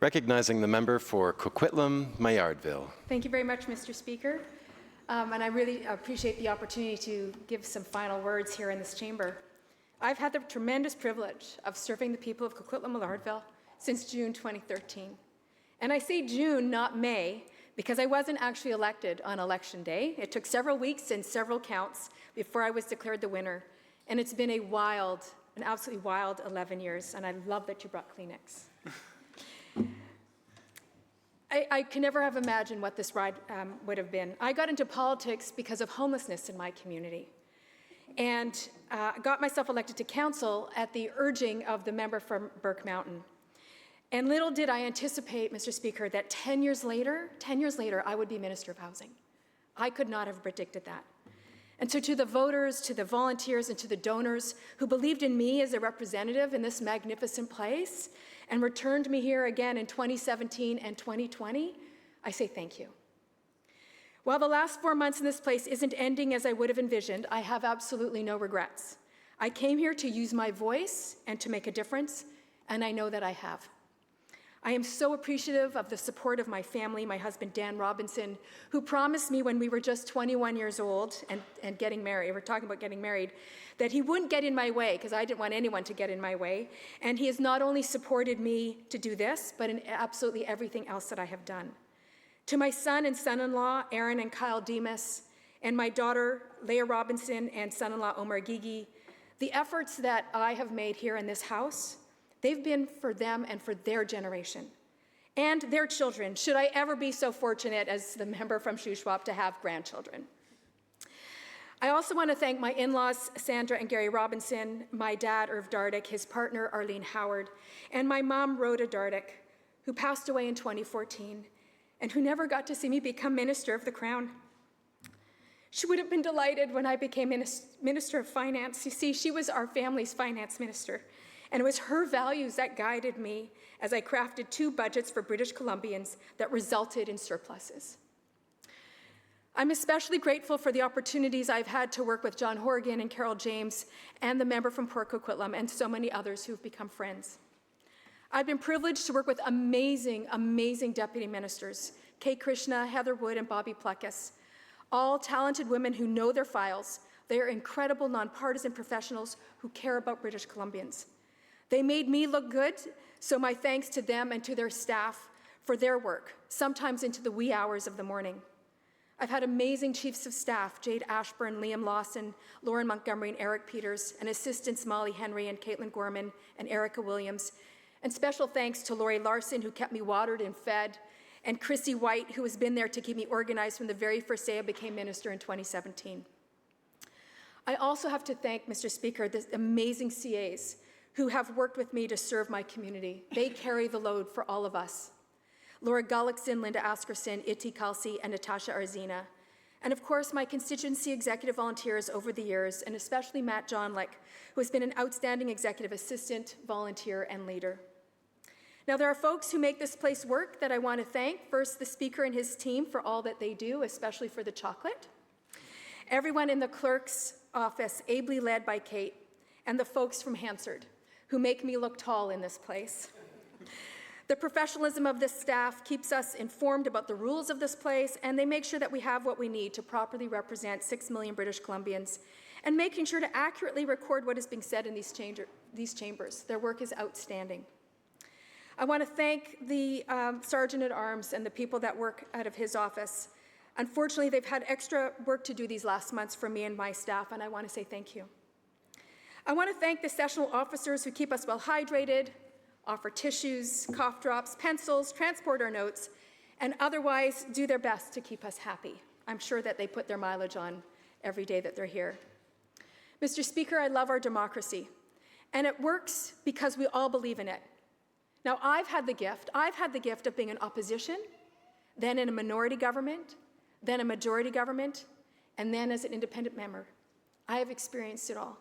Recognizing the member for Coquitlam, Maillardville. Thank you very much, Mr. Speaker. And I really appreciate the opportunity to give some final words here in this chamber. I've had the tremendous privilege of serving the people of Coquitlam, Maillardville since June 2013. And I say June, not May, because I wasn't actually elected on election day. It took several weeks and several counts before I was declared the winner. And it's been an absolutely wild 11 years, and I love that you brought Kleenex. I can never have imagined what this ride would have been. I got into politics because of homelessness in my community, and got myself elected to council at the urging of the member from Burke Mountain. And little did I anticipate, Mr. Speaker, that 10 years later, I would be Minister of Housing. I could not have predicted that. And so to the voters, to the volunteers, and to the donors who believed in me as a representative in this magnificent place and returned me here again in 2017 and 2020, I say thank you. While the last 4 months in this place isn't ending as I would have envisioned, I have absolutely no regrets. I came here to use my voice and to make a difference, and I know that I have. I am so appreciative of the support of my family, my husband, Dan Robinson, who promised me when we were just 21 years old and getting married, we're talking about getting married, that he wouldn't get in my way, because I didn't want anyone to get in my way. And he has not only supported me to do this, but in absolutely everything else that I have done. To my son and son-in-law, Aaron and Kyle Demas, and my daughter, Leah Robinson, and son-in-law, Omar Gigi, the efforts that I have made here in this house, they've been for them and for their generation and their children, should I ever be so fortunate as the member from Shuswap to have grandchildren. I also want to thank my in-laws, Sandra and Gary Robinson, my dad, Irv Dardick, his partner, Arlene Howard, and my mom, Rhoda Dardick, who passed away in 2014 and who never got to see me become Minister of the Crown. She would have been delighted when I became Minister of Finance. You see, she was our family's finance minister. And it was her values that guided me as I crafted 2 budgets for British Columbians that resulted in surpluses. I'm especially grateful for the opportunities I've had to work with John Horgan and Carol James and the member from Port Coquitlam and so many others who've become friends. I've been privileged to work with amazing, amazing deputy ministers, Kay Krishna, Heather Wood, and Bobby Pluckus, all talented women who know their files. They are incredible nonpartisan professionals who care about British Columbians. They made me look good, so my thanks to them and to their staff for their work, sometimes into the wee hours of the morning. I've had amazing chiefs of staff, Jade Ashburn, Liam Lawson, Lauren Montgomery, and Eric Peters, and assistants Molly Henry and Caitlin Gorman and Erica Williams. And special thanks to Lori Larson, who kept me watered and fed, and Chrissy White, who has been there to keep me organized from the very first day I became minister in 2017. I also have to thank, Mr. Speaker, the amazing CAs who have worked with me to serve my community. They carry the load for all of us. Laura Gullickson, Linda Askerson, Iti Kelsey, and Natasha Arzina. And of course, my constituency executive volunteers over the years, and especially Matt Johnlick, who has been an outstanding executive assistant, volunteer, and leader. Now, there are folks who make this place work that I want to thank. First, the Speaker and his team for all that they do, especially for the chocolate. Everyone in the clerk's office, ably led by Kate, and the folks from Hansard, who make me look tall in this place. The professionalism of this staff keeps us informed about the rules of this place, and they make sure that we have what we need to properly represent 6 million British Columbians, and making sure to accurately record what is being said in these chambers. Their work is outstanding. I want to thank the Sergeant-at-Arms and the people that work out of his office. Unfortunately, they've had extra work to do these last months for me and my staff, and I want to say thank you. I want to thank the sessional officers who keep us well hydrated, offer tissues, cough drops, pencils, transport our notes, and otherwise do their best to keep us happy. I'm sure that they put their mileage on every day that they're here. Mr. Speaker, I love our democracy, and it works because we all believe in it. Now, I've had the gift of being in opposition, then in a minority government, then a majority government, and then as an independent member. I have experienced it all.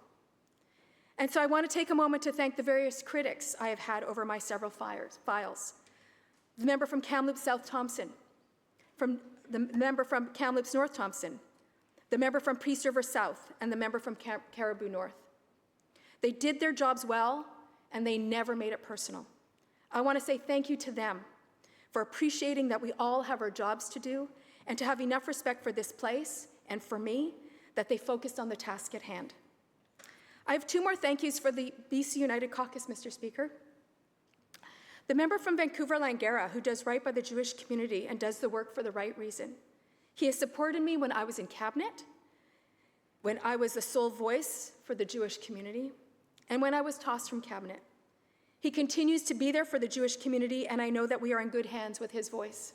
And so I want to take a moment to thank the various critics I have had over my several files. The member from Kamloops South Thompson, from the member from Kamloops North Thompson, the member from Peace River South, and the member from Caribou North. They did their jobs well, and they never made it personal. I want to say thank you to them for appreciating that we all have our jobs to do, and to have enough respect for this place and for me that they focused on the task at hand. I have 2 more thank yous for the BC United Caucus, Mr. Speaker. The member from Vancouver-Langara, who does right by the Jewish community and does the work for the right reason. He has supported me when I was in cabinet, when I was the sole voice for the Jewish community, and when I was tossed from cabinet. He continues to be there for the Jewish community, and I know that we are in good hands with his voice.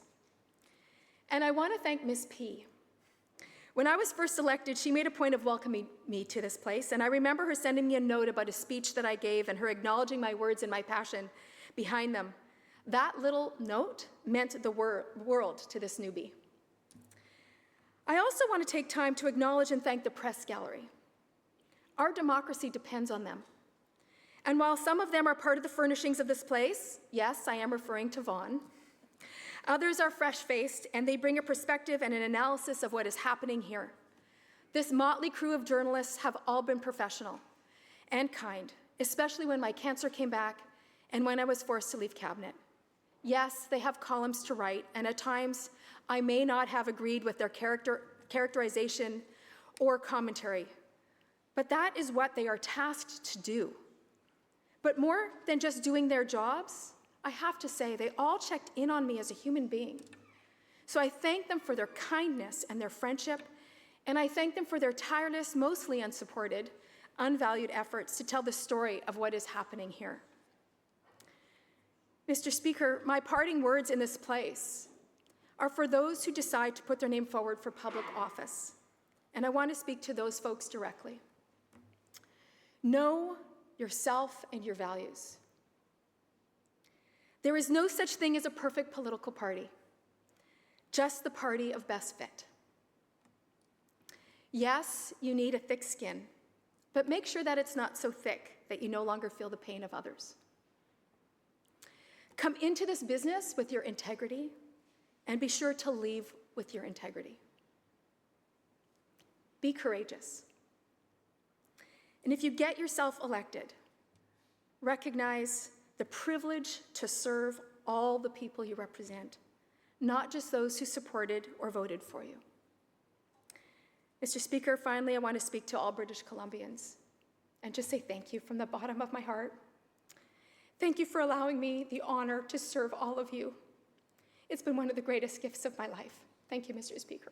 And I want to thank Ms. P. When I was first elected, she made a point of welcoming me to this place, and I remember her sending me a note about a speech that I gave and her acknowledging my words and my passion behind them. That little note meant the world to this newbie. I also want to take time to acknowledge and thank the press gallery. Our democracy depends on them. And while some of them are part of the furnishings of this place, yes, I am referring to Vaughan, others are fresh-faced, and they bring a perspective and an analysis of what is happening here. This motley crew of journalists have all been professional and kind, especially when my cancer came back and when I was forced to leave cabinet. Yes, they have columns to write, and at times I may not have agreed with their characterization or commentary, but that is what they are tasked to do. But more than just doing their jobs, I have to say they all checked in on me as a human being. So I thank them for their kindness and their friendship, and I thank them for their tireless, mostly unsupported, unvalued efforts to tell the story of what is happening here. Mr. Speaker, my parting words in this place are for those who decide to put their name forward for public office, and I want to speak to those folks directly. Know yourself and your values. There is no such thing as a perfect political party, just the party of best fit. Yes, you need a thick skin, but make sure that it's not so thick that you no longer feel the pain of others. Come into this business with your integrity, and be sure to leave with your integrity. Be courageous. And if you get yourself elected, recognize the privilege to serve all the people you represent, not just those who supported or voted for you. Mr. Speaker, finally, I want to speak to all British Columbians and just say thank you from the bottom of my heart. Thank you for allowing me the honor to serve all of you. It's been one of the greatest gifts of my life. Thank you, Mr. Speaker.